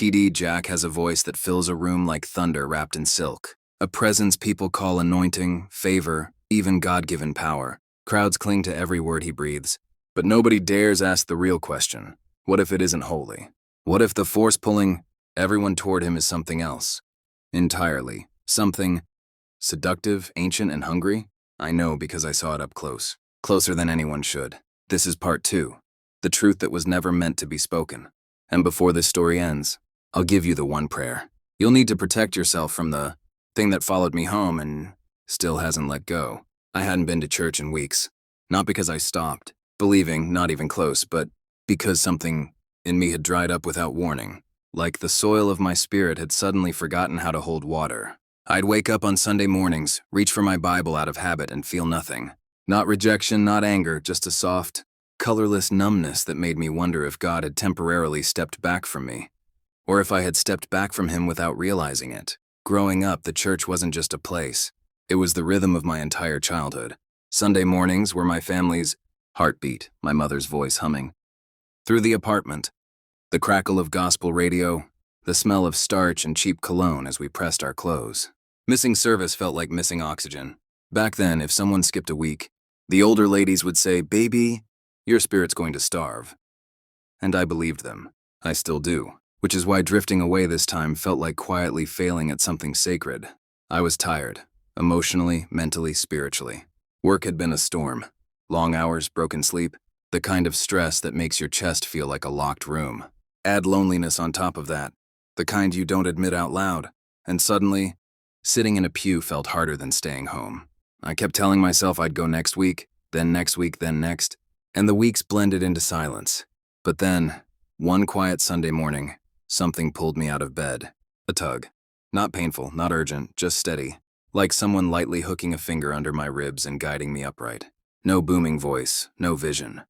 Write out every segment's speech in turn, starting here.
TD Jack has a voice that fills a room like thunder wrapped in silk. A presence people call anointing, favor, even God-given power. Crowds cling to every word he breathes. But nobody dares ask the real question. What if it isn't holy? What if the force pulling everyone toward him is something else? Entirely. Something seductive, ancient, and hungry? I know because I saw it up close. Closer than anyone should. This is part 2. The truth that was never meant to be spoken. And before this story ends, I'll give you the one prayer. You'll need to protect yourself from the thing that followed me home and still hasn't let go. I hadn't been to church in weeks. Not because I stopped believing, not even close, but because something in me had dried up without warning. Like the soil of my spirit had suddenly forgotten how to hold water. I'd wake up on Sunday mornings, reach for my Bible out of habit and feel nothing. Not rejection, not anger, just a soft, colorless numbness that made me wonder if God had temporarily stepped back from me, or if I had stepped back from him without realizing it. Growing up, the church wasn't just a place. It was the rhythm of my entire childhood. Sunday mornings were my family's heartbeat, my mother's voice humming through the apartment, the crackle of gospel radio, the smell of starch and cheap cologne as we pressed our clothes. Missing service felt like missing oxygen. Back then, if someone skipped a week, the older ladies would say, "Baby, your spirit's going to starve." And I believed them. I still do, which is why drifting away this time felt like quietly failing at something sacred. I was tired, emotionally, mentally, spiritually. Work had been a storm. Long hours, broken sleep, the kind of stress that makes your chest feel like a locked room. Add loneliness on top of that, the kind you don't admit out loud, and suddenly, sitting in a pew felt harder than staying home. I kept telling myself I'd go next week, then next week, then next, and the weeks blended into silence. But then, one quiet Sunday morning, something pulled me out of bed. A tug. Not painful, not urgent, just steady, like someone lightly hooking a finger under my ribs and guiding me upright. No booming voice, no vision.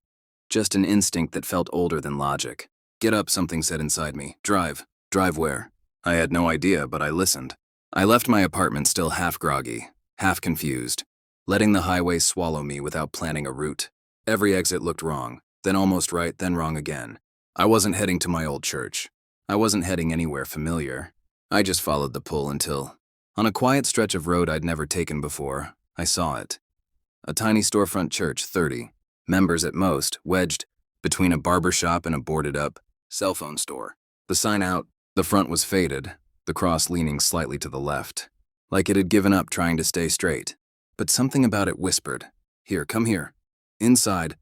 Just an instinct that felt older than logic. "Get up," something said inside me. "Drive." Drive where? I had no idea, but I listened. I left my apartment still half groggy, half confused, letting the highway swallow me without planning a route. Every exit looked wrong, then almost right, then wrong again. I wasn't heading to my old church. I wasn't heading anywhere familiar. I just followed the pull until, on a quiet stretch of road I'd never taken before, I saw it. A tiny storefront church, 30 members at most, wedged between a barber shop and a boarded-up cell phone store. The sign out the front was faded, the cross leaning slightly to the left, like it had given up trying to stay straight. But something about it whispered, "Here, come here." Inside,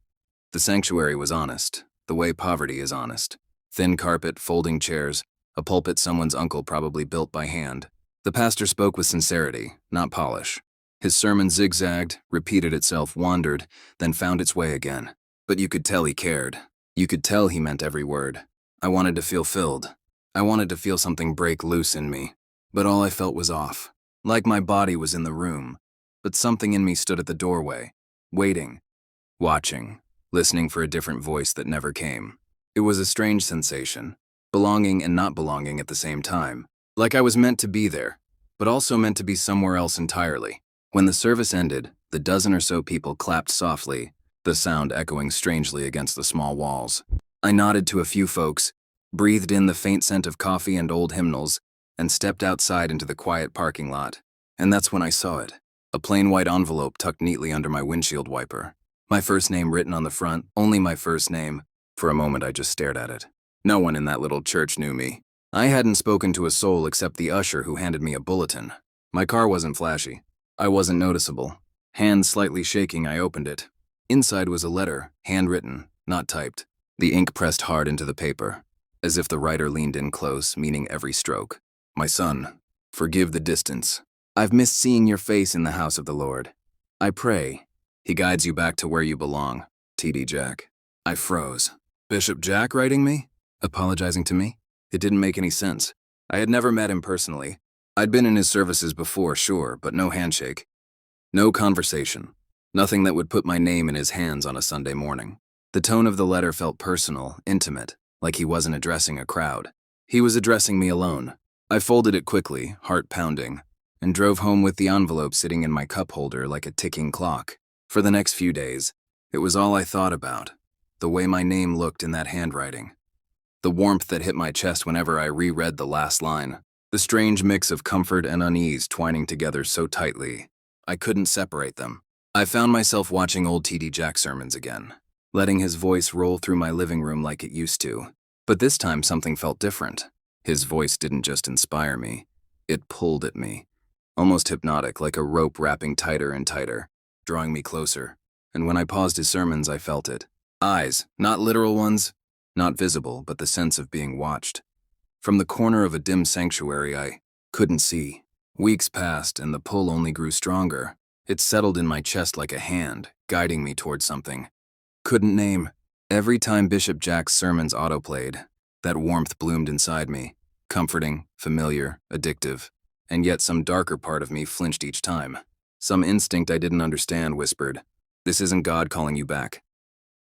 the sanctuary was honest, the way poverty is honest. Thin carpet, folding chairs, a pulpit someone's uncle probably built by hand. The pastor spoke with sincerity, not polish. His sermon zigzagged, repeated itself, wandered, then found its way again. But you could tell he cared. You could tell he meant every word. I wanted to feel filled. I wanted to feel something break loose in me. But all I felt was off. Like my body was in the room. But something in me stood at the doorway, waiting, watching, listening for a different voice that never came. It was a strange sensation, belonging and not belonging at the same time. Like I was meant to be there, but also meant to be somewhere else entirely. When the service ended, the dozen or so people clapped softly, the sound echoing strangely against the small walls. I nodded to a few folks, breathed in the faint scent of coffee and old hymnals, and stepped outside into the quiet parking lot. And that's when I saw it. A plain white envelope tucked neatly under my windshield wiper. My first name written on the front, only my first name. For a moment I just stared at it. No one in that little church knew me. I hadn't spoken to a soul except the usher who handed me a bulletin. My car wasn't flashy. I wasn't noticeable. Hands slightly shaking, I opened it. Inside was a letter, handwritten, not typed. The ink pressed hard into the paper, as if the writer leaned in close, meaning every stroke. "My son, forgive the distance. I've missed seeing your face in the house of the Lord. I pray he guides you back to where you belong. TD Jack." I froze. Bishop Jack writing me? Apologizing to me? It didn't make any sense. I had never met him personally. I'd been in his services before, sure, but no handshake. No conversation. Nothing that would put my name in his hands on a Sunday morning. The tone of the letter felt personal, intimate, like he wasn't addressing a crowd. He was addressing me alone. I folded it quickly, heart pounding, and drove home with the envelope sitting in my cup holder like a ticking clock. For the next few days, it was all I thought about, the way my name looked in that handwriting. the warmth that hit my chest whenever I reread the last line, the strange mix of comfort and unease twining together so tightly. I couldn't separate them. I found myself watching old T.D. Jakes sermons again, letting his voice roll through my living room like it used to. But this time something felt different. His voice didn't just inspire me, it pulled at me, almost hypnotic, like a rope wrapping tighter and tighter, drawing me closer. And when I paused his sermons, I felt it. Eyes, not literal ones, not visible, but the sense of being watched. From the corner of a dim sanctuary, I couldn't see. Weeks passed, and the pull only grew stronger. It settled in my chest like a hand, guiding me toward something. Couldn't name. Every time Bishop Jakes' sermons autoplayed, that warmth bloomed inside me, comforting, familiar, addictive, and yet some darker part of me flinched each time. Some instinct I didn't understand whispered, "This isn't God calling you back."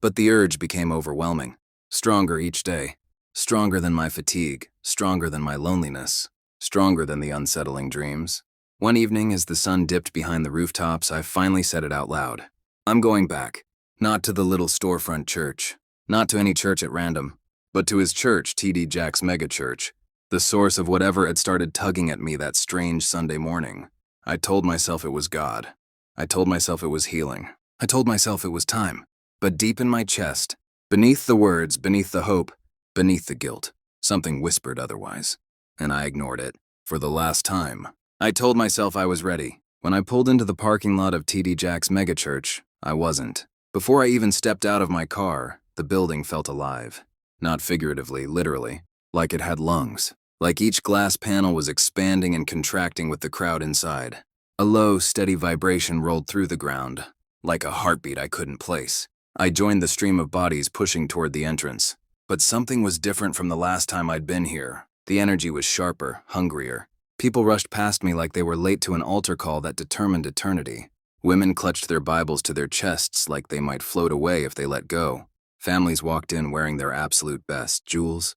But the urge became overwhelming, stronger each day, stronger than my fatigue, stronger than my loneliness, stronger than the unsettling dreams. One evening, as the sun dipped behind the rooftops, I finally said it out loud. I'm going back. Not to the little storefront church, not to any church at random, but to his church, T.D. Jakes' megachurch, the source of whatever had started tugging at me that strange Sunday morning. I told myself it was God. I told myself it was healing. I told myself it was time. But deep in my chest, beneath the words, beneath the hope, beneath the guilt, something whispered otherwise. And I ignored it. For the last time. I told myself I was ready. When I pulled into the parking lot of T.D. Jakes' megachurch, I wasn't. Before I even stepped out of my car, the building felt alive. Not figuratively, literally. Like it had lungs. Like each glass panel was expanding and contracting with the crowd inside. A low, steady vibration rolled through the ground, like a heartbeat I couldn't place. I joined the stream of bodies pushing toward the entrance. But something was different from the last time I'd been here. The energy was sharper, hungrier. People rushed past me like they were late to an altar call that determined eternity. Women clutched their Bibles to their chests like they might float away if they let go. Families walked in wearing their absolute best, jewels,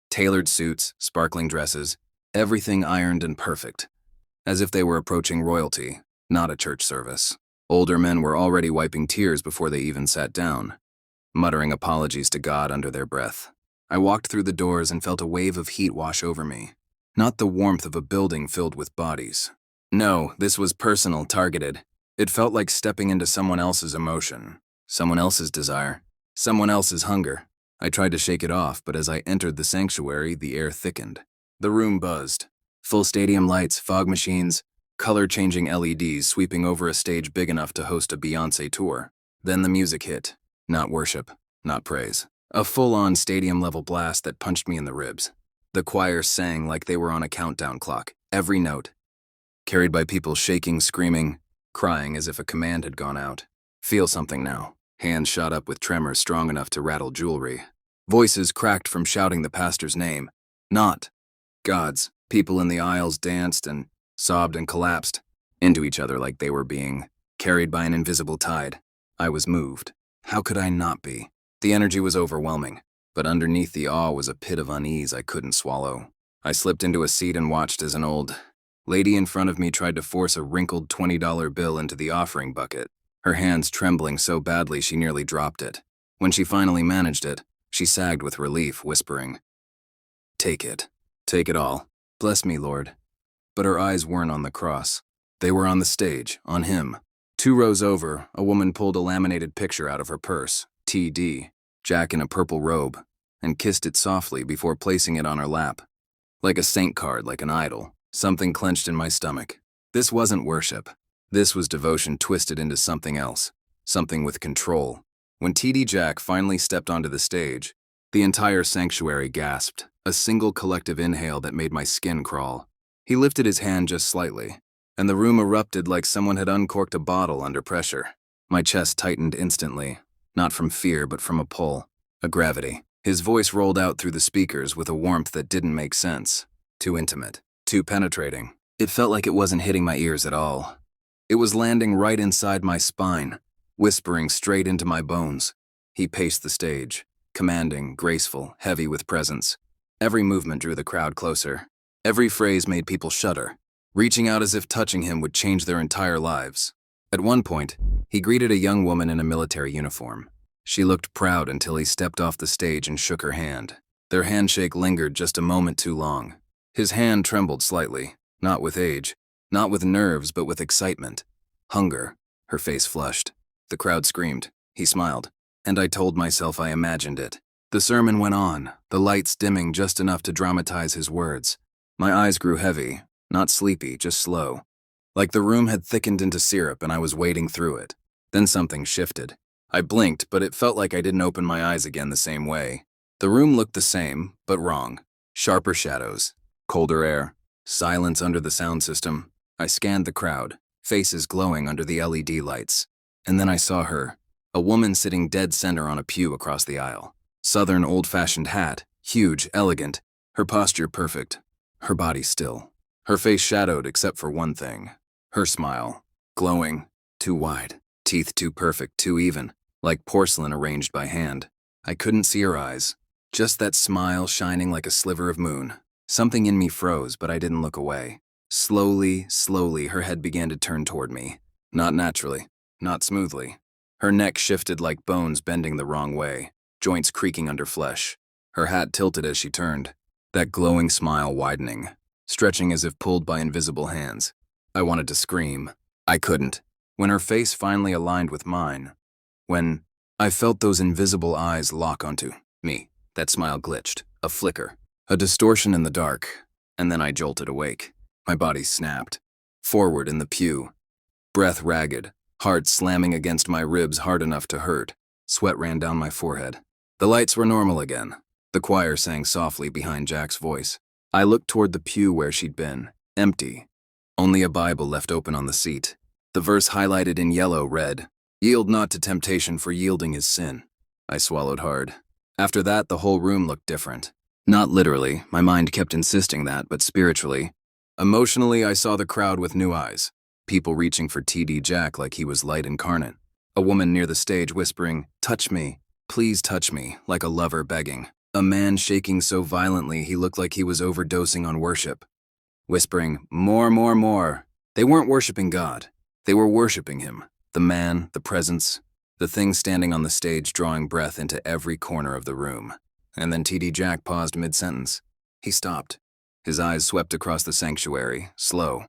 tailored suits, sparkling dresses, everything ironed and perfect. As if they were approaching royalty, not a church service. Older men were already wiping tears before they even sat down, muttering apologies to God under their breath. I walked through the doors and felt a wave of heat wash over me. Not the warmth of a building filled with bodies. No, this was personal, targeted. It felt like stepping into someone else's emotion, someone else's desire, someone else's hunger. I tried to shake it off, but as I entered the sanctuary, the air thickened. The room buzzed. Full stadium lights, fog machines, color-changing LEDs sweeping over a stage big enough to host a Beyoncé tour. Then the music hit. Not worship, not praise. A full-on stadium-level blast that punched me in the ribs. The choir sang like they were on a countdown clock, every note. Carried by people shaking, screaming, crying as if a command had gone out. Feel something now. Hands shot up with tremors strong enough to rattle jewelry. Voices cracked from shouting the pastor's name. Not God's. People in the aisles danced and sobbed and collapsed into each other like they were being carried by an invisible tide. I was moved. How could I not be? The energy was overwhelming, but underneath the awe was a pit of unease I couldn't swallow. I slipped into a seat and watched as an old lady in front of me tried to force a wrinkled $20 bill into the offering bucket, her hands trembling so badly she nearly dropped it. When she finally managed it, she sagged with relief, whispering, "Take it. Take it all. Bless me, Lord." But her eyes weren't on the cross. They were on the stage, on him. 2 rows over, a woman pulled a laminated picture out of her purse, T.D., Jack in a purple robe, and kissed it softly before placing it on her lap. Like a saint card, like an idol. Something clenched in my stomach. This wasn't worship. This was devotion twisted into something else. Something with control. When T.D. Jakes finally stepped onto the stage, the entire sanctuary gasped, a single collective inhale that made my skin crawl. He lifted his hand just slightly, and the room erupted like someone had uncorked a bottle under pressure. My chest tightened instantly, not from fear but from a pull, a gravity. His voice rolled out through the speakers with a warmth that didn't make sense. Too intimate, too penetrating. It felt like it wasn't hitting my ears at all. It was landing right inside my spine, whispering straight into my bones. He paced the stage, commanding, graceful, heavy with presence. Every movement drew the crowd closer. Every phrase made people shudder, reaching out as if touching him would change their entire lives. At one point, he greeted a young woman in a military uniform. She looked proud until he stepped off the stage and shook her hand. Their handshake lingered just a moment too long. His hand trembled slightly, not with age, not with nerves, but with excitement. Hunger. Her face flushed. The crowd screamed. He smiled. And I told myself I imagined it. The sermon went on, the lights dimming just enough to dramatize his words. My eyes grew heavy, not sleepy, just slow. Like the room had thickened into syrup and I was wading through it. Then something shifted. I blinked, but it felt like I didn't open my eyes again the same way. The room looked the same, but wrong. Sharper shadows, colder air, silence under the sound system. I scanned the crowd, faces glowing under the LED lights. And then I saw her, a woman sitting dead center on a pew across the aisle. Southern old-fashioned hat, huge, elegant, her posture perfect, her body still. Her face shadowed except for one thing. Her smile, glowing, too wide, teeth too perfect, too even, like porcelain arranged by hand. I couldn't see her eyes, just that smile shining like a sliver of moon. Something in me froze, but I didn't look away. Slowly, her head began to turn toward me. Not naturally, not smoothly. Her neck shifted like bones bending the wrong way, joints creaking under flesh. Her hat tilted as she turned, that glowing smile widening, stretching as if pulled by invisible hands. I wanted to scream. I couldn't. When her face finally aligned with mine, when I felt those invisible eyes lock onto me, that smile glitched, a flicker, a distortion in the dark, and then I jolted awake. My body snapped. Forward in the pew, breath ragged, heart slamming against my ribs hard enough to hurt. Sweat ran down my forehead. The lights were normal again. The choir sang softly behind Jack's voice. I looked toward the pew where she'd been, empty. Only a Bible left open on the seat. The verse highlighted in yellow read, "Yield not to temptation, for yielding is sin." I swallowed hard. After that, the whole room looked different. Not literally, my mind kept insisting that, but spiritually. Emotionally, I saw the crowd with new eyes. People reaching for TD Jack like he was light incarnate. A woman near the stage whispering, "Touch me, please touch me," like a lover begging. A man shaking so violently he looked like he was overdosing on worship. Whispering, "More, more, more." They weren't worshiping God. They were worshiping him. The man, the presence, the thing standing on the stage drawing breath into every corner of the room. And then TD Jack paused mid-sentence. He stopped. His eyes swept across the sanctuary, slow,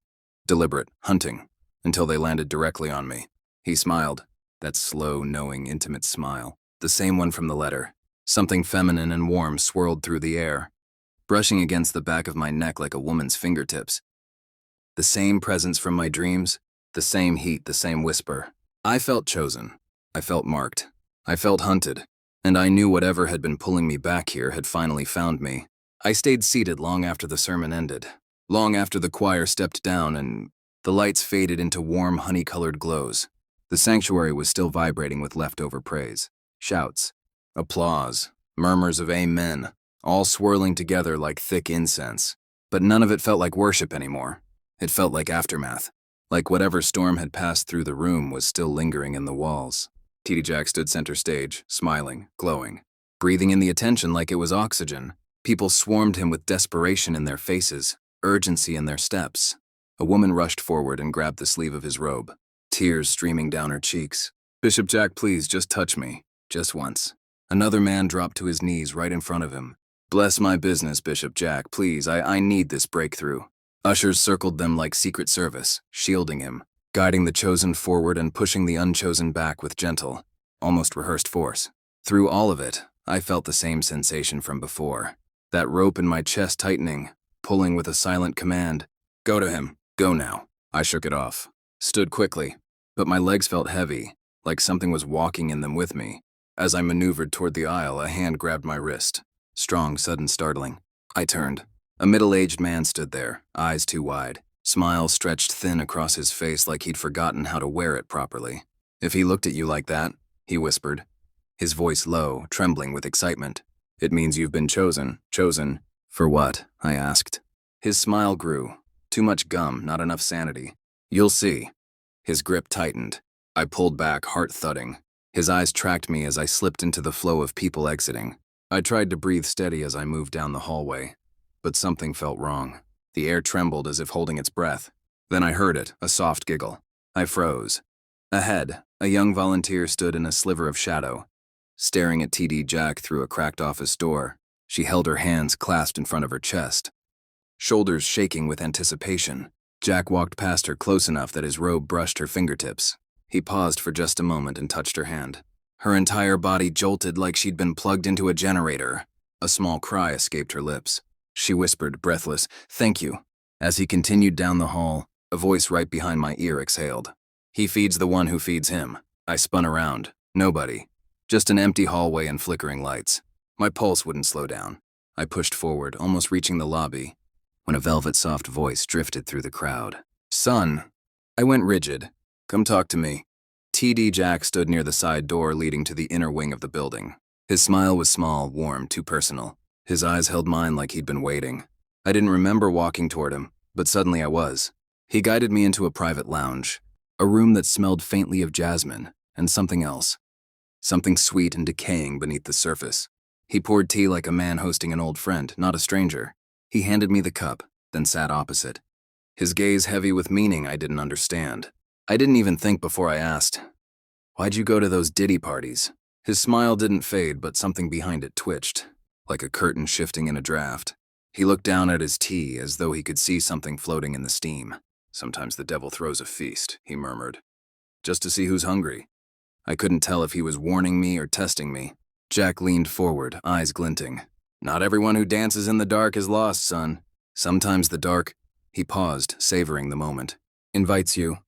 deliberate, hunting, until they landed directly on me. He smiled, that slow, knowing, intimate smile, the same one from the letter. Something feminine and warm swirled through the air, brushing against the back of my neck like a woman's fingertips. The same presence from my dreams, the same heat, the same whisper. I felt chosen. I felt marked. I felt hunted. And I knew whatever had been pulling me back here had finally found me. I stayed seated long after the sermon ended, long after the choir stepped down and the lights faded into warm, honey-colored glows. The sanctuary was still vibrating with leftover praise. Shouts, applause, murmurs of amen, all swirling together like thick incense. But none of it felt like worship anymore. It felt like aftermath, like whatever storm had passed through the room was still lingering in the walls. TD Jack stood center stage, smiling, glowing, breathing in the attention like it was oxygen. People swarmed him with desperation in their faces, urgency in their steps. A woman rushed forward and grabbed the sleeve of his robe, tears streaming down her cheeks. "Bishop Jack, please, just touch me, just once." Another man dropped to his knees right in front of him. "Bless my business, Bishop Jack, please, I need this breakthrough." Ushers circled them like Secret Service, shielding him, guiding the chosen forward and pushing the unchosen back with gentle, almost rehearsed force. Through all of it, I felt the same sensation from before. That rope in my chest tightening, pulling with a silent command. "Go to him, go now." I shook it off, stood quickly, but my legs felt heavy, like something was walking in them with me. As I maneuvered toward the aisle, a hand grabbed my wrist. Strong, sudden, startling. I turned. A middle-aged man stood there, eyes too wide, smile stretched thin across his face like he'd forgotten how to wear it properly. "If he looked at you like that," he whispered, his voice low, trembling with excitement, "it means you've been chosen." "Chosen? For what?" I asked. His smile grew. Too much gum, not enough sanity. "You'll see." His grip tightened. I pulled back, heart thudding. His eyes tracked me as I slipped into the flow of people exiting. I tried to breathe steady as I moved down the hallway, but something felt wrong. The air trembled as if holding its breath. Then I heard it, a soft giggle. I froze. Ahead, a young volunteer stood in a sliver of shadow, staring at TD Jack through a cracked office door. She held her hands clasped in front of her chest, shoulders shaking with anticipation. Jack walked past her close enough that his robe brushed her fingertips. He paused for just a moment and touched her hand. Her entire body jolted like she'd been plugged into a generator. A small cry escaped her lips. She whispered, breathless, "Thank you." As he continued down the hall, a voice right behind my ear exhaled. "He feeds the one who feeds him." I spun around. Nobody. Just an empty hallway and flickering lights. My pulse wouldn't slow down. I pushed forward, almost reaching the lobby, when a velvet-soft voice drifted through the crowd. "Son." I went rigid. "Come talk to me." TD Jack stood near the side door leading to the inner wing of the building. His smile was small, warm, too personal. His eyes held mine like he'd been waiting. I didn't remember walking toward him, but suddenly I was. He guided me into a private lounge, a room that smelled faintly of jasmine and something else. Something sweet and decaying beneath the surface. He poured tea like a man hosting an old friend, not a stranger. He handed me the cup, then sat opposite. His gaze heavy with meaning I didn't understand. I didn't even think before I asked, "Why'd you go to those ditty parties?" His smile didn't fade, but something behind it twitched, like a curtain shifting in a draft. He looked down at his tea as though he could see something floating in the steam. "Sometimes the devil throws a feast," he murmured. "Just to see who's hungry." I couldn't tell if he was warning me or testing me. Jack leaned forward, eyes glinting. "Not everyone who dances in the dark is lost, son. Sometimes the dark—" He paused, savoring the moment. "Invites you."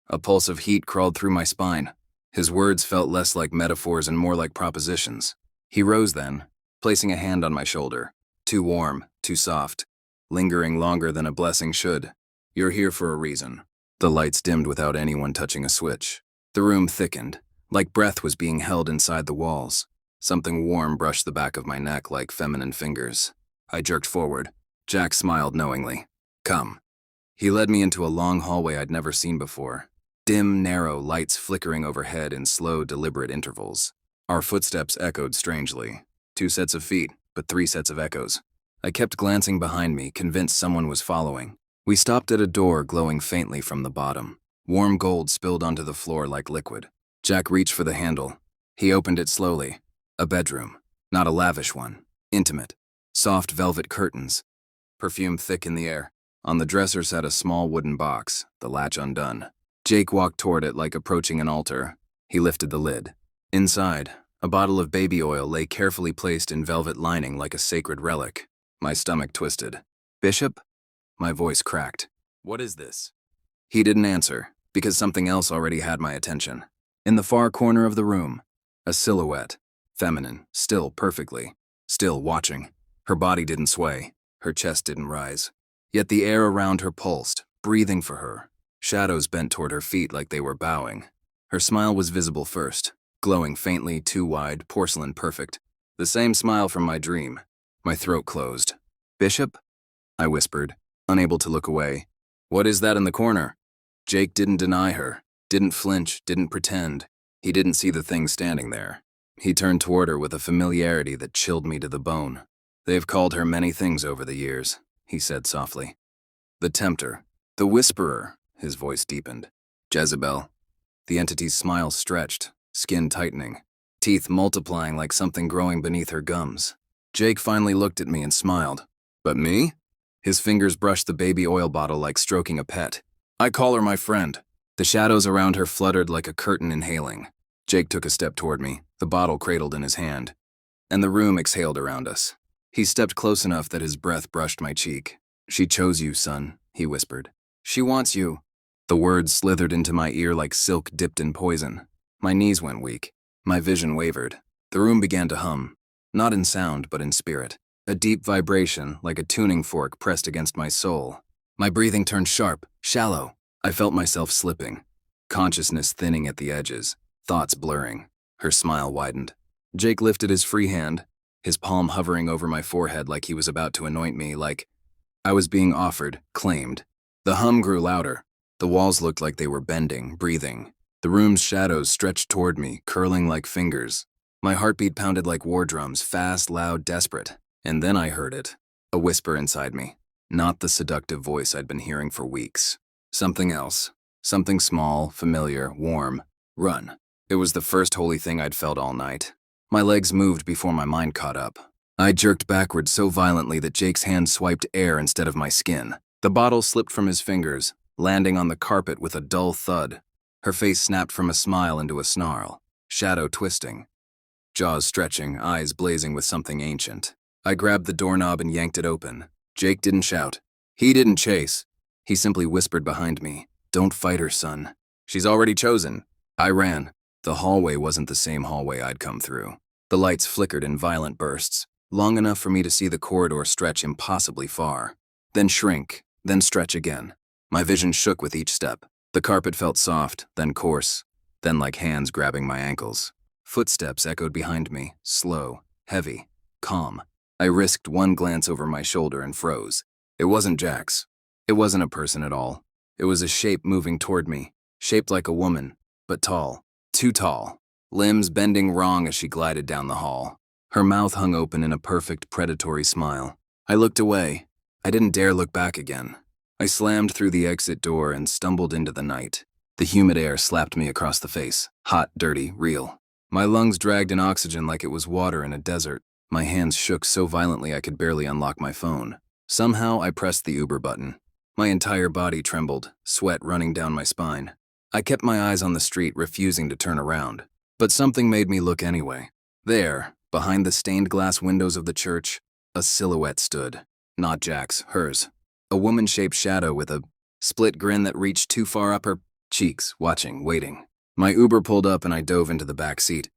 A pulse of heat crawled through my spine. His words felt less like metaphors and more like propositions. He rose then, placing a hand on my shoulder. Too warm, too soft, lingering longer than a blessing should. "You're here for a reason." The lights dimmed without anyone touching a switch. The room thickened, like breath was being held inside the walls. Something warm brushed the back of my neck like feminine fingers. I jerked forward. Jack smiled knowingly. "Come." He led me into a long hallway I'd never seen before. Dim, narrow, lights flickering overhead in slow, deliberate intervals. Our footsteps echoed strangely. 2 sets of feet, but 3 sets of echoes. I kept glancing behind me, convinced someone was following. We stopped at a door glowing faintly from the bottom. Warm gold spilled onto the floor like liquid. Jack reached for the handle. He opened it slowly. A bedroom. Not a lavish one. Intimate. Soft velvet curtains. Perfume thick in the air. On the dresser sat a small wooden box, the latch undone. Jake walked toward it like approaching an altar. He lifted the lid. Inside, a bottle of baby oil lay carefully placed in velvet lining like a sacred relic. My stomach twisted. "Bishop?" My voice cracked. "What is this?" He didn't answer, because something else already had my attention. In the far corner of the room, a silhouette. Feminine, still perfectly. Still watching. Her body didn't sway. Her chest didn't rise. Yet the air around her pulsed, breathing for her. Shadows bent toward her feet like they were bowing. Her smile was visible first, glowing faintly, too wide, porcelain perfect. The same smile from my dream. My throat closed. "Bishop?" I whispered, unable to look away. "What is that in the corner?" Jake didn't deny her, didn't flinch, didn't pretend. He didn't see the thing standing there. He turned toward her with a familiarity that chilled me to the bone. "They've called her many things over the years," he said softly. "The Tempter, the Whisperer," his voice deepened. "Jezebel." The entity's smile stretched, skin tightening, teeth multiplying like something growing beneath her gums. Jake finally looked at me and smiled. "But me?" His fingers brushed the baby oil bottle like stroking a pet. "I call her my friend." The shadows around her fluttered like a curtain inhaling. Jake took a step toward me, the bottle cradled in his hand, and the room exhaled around us. He stepped close enough that his breath brushed my cheek. "She chose you, son," he whispered. "She wants you." The words slithered into my ear like silk dipped in poison. My knees went weak. My vision wavered. The room began to hum, not in sound but in spirit. A deep vibration, like a tuning fork pressed against my soul. My breathing turned sharp, shallow. I felt myself slipping, consciousness thinning at the edges, thoughts blurring. Her smile widened. Jake lifted his free hand, his palm hovering over my forehead like he was about to anoint me, like I was being offered, claimed. The hum grew louder. The walls looked like they were bending, breathing. The room's shadows stretched toward me, curling like fingers. My heartbeat pounded like war drums, fast, loud, desperate. And then I heard it, a whisper inside me. Not the seductive voice I'd been hearing for weeks. Something else. Something small, familiar, warm. "Run." It was the first holy thing I'd felt all night. My legs moved before my mind caught up. I jerked backward so violently that Jake's hand swiped air instead of my skin. The bottle slipped from his fingers, landing on the carpet with a dull thud. Her face snapped from a smile into a snarl, shadow twisting, jaws stretching, eyes blazing with something ancient. I grabbed the doorknob and yanked it open. Jake didn't shout. He didn't chase. He simply whispered behind me, "Don't fight her, son. She's already chosen." I ran. The hallway wasn't the same hallway I'd come through. The lights flickered in violent bursts, long enough for me to see the corridor stretch impossibly far, then shrink, then stretch again. My vision shook with each step. The carpet felt soft, then coarse, then like hands grabbing my ankles. Footsteps echoed behind me, slow, heavy, calm. I risked one glance over my shoulder and froze. It wasn't Jax. It wasn't a person at all. It was a shape moving toward me, shaped like a woman, but tall, too tall, limbs bending wrong as she glided down the hall. Her mouth hung open in a perfect predatory smile. I looked away. I didn't dare look back again. I slammed through the exit door and stumbled into the night. The humid air slapped me across the face, hot, dirty, real. My lungs dragged in oxygen like it was water in a desert. My hands shook so violently I could barely unlock my phone. Somehow I pressed the Uber button. My entire body trembled, sweat running down my spine. I kept my eyes on the street, refusing to turn around. But something made me look anyway. There, behind the stained glass windows of the church, a silhouette stood. Not Jack's, hers. A woman-shaped shadow with a split grin that reached too far up her cheeks, watching, waiting. My Uber pulled up and I dove into the back seat,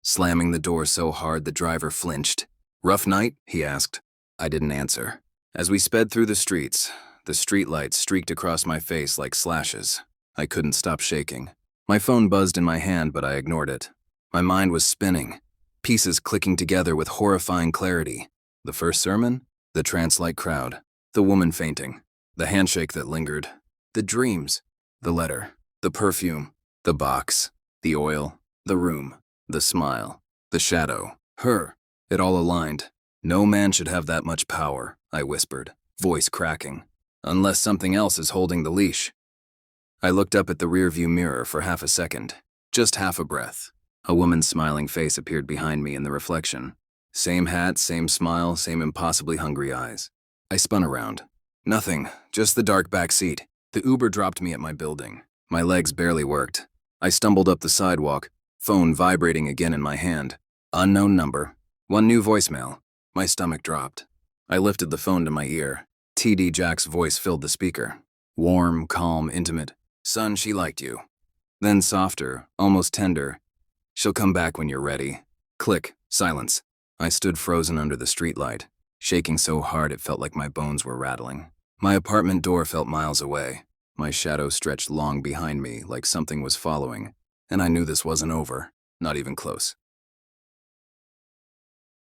slamming the door so hard the driver flinched. "Rough night?" he asked. I didn't answer. As we sped through the streets, the streetlights streaked across my face like slashes. I couldn't stop shaking. My phone buzzed in my hand, but I ignored it. My mind was spinning, pieces clicking together with horrifying clarity. The first sermon, the trance-like crowd, the woman fainting, the handshake that lingered, the dreams, the letter, the perfume, the box, the oil, the room, the smile, the shadow, her. It all aligned. "No man should have that much power," I whispered, voice cracking, "unless something else is holding the leash." I looked up at the rearview mirror for half a second, just half a breath. A woman's smiling face appeared behind me in the reflection. Same hat, same smile, same impossibly hungry eyes. I spun around. Nothing, just the dark back seat. The Uber dropped me at my building. My legs barely worked. I stumbled up the sidewalk, phone vibrating again in my hand. Unknown number. One new voicemail. My stomach dropped. I lifted the phone to my ear. TD Jack's voice filled the speaker. Warm, calm, intimate. "Son, she liked you." Then softer, almost tender. "She'll come back when you're ready." Click, silence. I stood frozen under the streetlight, shaking so hard it felt like my bones were rattling. My apartment door felt miles away. My shadow stretched long behind me like something was following, and I knew this wasn't over, not even close.